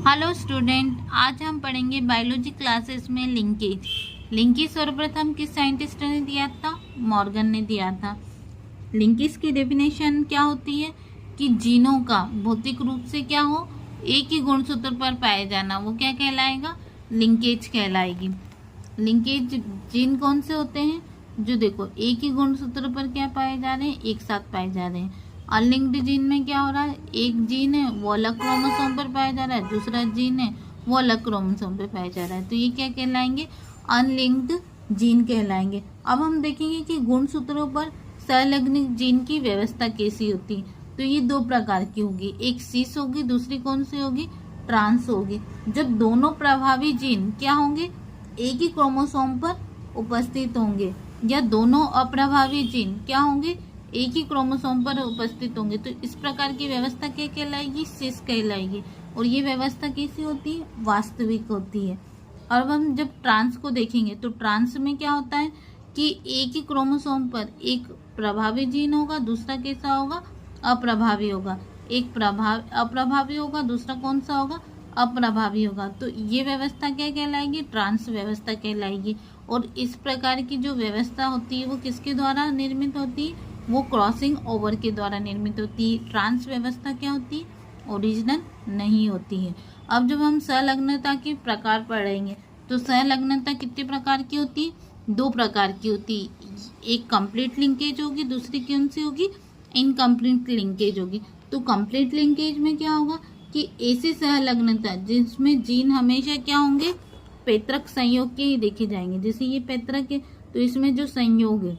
Hello student, आज हम पढ़ेंगे बायोलॉजी क्लासेस में लिंकेज। लिंकेज सर्वप्रथम किस साइंटिस्ट ने दिया था? मॉर्गन ने दिया था। लिंकेज की डेफिनेशन क्या होती है कि जीनों का भौतिक रूप से क्या हो, एक ही गुणसूत्र पर पाए जाना, वो क्या कहलाएगा? लिंकेज कहलाएगी। लिंकेज जीन कौन से होते हैं? जो देखो एक ही गुणसूत्र पर क्या पाए जा रहे हैं, एक साथ पाए जा रहे हैं। अनलिंक्ड जीन में क्या हो रहा है, एक जीन है वो अलग क्रोमोसोम पर पाया जा रहा है, दूसरा जीन है वो अलग क्रोमोसोम पर पाया जा रहा है, तो ये क्या कहलाएंगे? अनलिंक्ड जीन कहलाएंगे। अब हम देखेंगे कि गुणसूत्रों पर संलग्न जीन की व्यवस्था कैसी होती है। तो ये दो प्रकार की होगी, एक सिस होगी, दूसरी कौन सी होगी? ट्रांस होगी। जब दोनों प्रभावी जीन क्या होंगे, एक ही क्रोमोसोम पर उपस्थित होंगे, या दोनों अप्रभावी जीन क्या होंगे, एक ही क्रोमोसोम पर उपस्थित होंगे, तो इस प्रकार की व्यवस्था क्या कहलाएगी? सिस कहलाएगी। और ये व्यवस्था कैसी होती है? वास्तविक होती है। और अब हम जब ट्रांस को देखेंगे तो ट्रांस में क्या होता है कि एक ही क्रोमोसोम पर एक प्रभावी जीन होगा, दूसरा कैसा होगा? अप्रभावी होगा। एक अप्रभावी होगा, दूसरा कौन सा होगा? अप्रभावी होगा। तो ये व्यवस्था क्या कहलाएगी? ट्रांस व्यवस्था कहलाएगी। और इस प्रकार की जो व्यवस्था होती है वो किसके द्वारा निर्मित होती है? वो क्रॉसिंग ओवर के द्वारा निर्मित होती है। ट्रांस व्यवस्था क्या होती है? ओरिजिनल नहीं होती है। अब जब हम संलग्नता के प्रकार पढ़ेंगे तो संलग्नता कितने प्रकार की होती है? दो प्रकार की होती है। एक कंप्लीट लिंकेज होगी, दूसरी कौन सी होगी? इनकम्प्लीट लिंकेज होगी। तो कंप्लीट लिंकेज में क्या होगा कि ऐसी सहलग्नता जिसमें जीन हमेशा क्या होंगे? पैतृक संयोग के ही देखे जाएंगे। जैसे ये पैतृक है तो इसमें जो संयोग है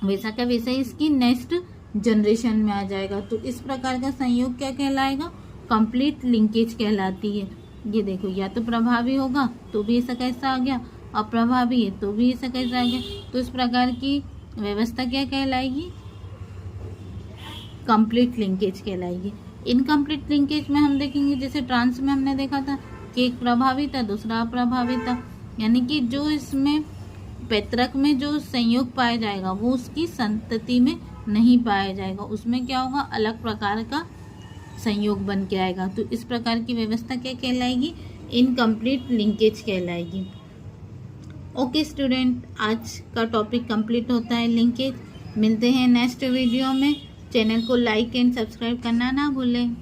वैसा का वैसा ही इसकी नेक्स्ट जनरेशन में आ जाएगा। तो इस प्रकार का संयोग क्या कहलाएगा? कंप्लीट लिंकेज कहलाती है। ये देखो, या तो प्रभावी होगा तो भी ऐसा कैसा आ गया, अप्रभावी है तो भी ऐसा कैसा आ गया। तो इस प्रकार की व्यवस्था क्या कहलाएगी? कंप्लीट लिंकेज कहलाएगी। इनकम्प्लीट लिंकेज में हम देखेंगे, जैसे ट्रांस में हमने देखा था कि एक प्रभावी था, दूसरा अप्रभावी था, यानी कि जो इसमें पैतृक में जो संयोग पाया जाएगा वो उसकी संतति में नहीं पाया जाएगा, उसमें क्या होगा? अलग प्रकार का संयोग बन के आएगा। तो इस प्रकार की व्यवस्था क्या कहलाएगी? इनकम्प्लीट लिंकेज कहलाएगी। ओके स्टूडेंट, आज का टॉपिक कंप्लीट होता है लिंकेज। मिलते हैं नेक्स्ट वीडियो में। चैनल को लाइक एंड सब्सक्राइब करना ना भूलें।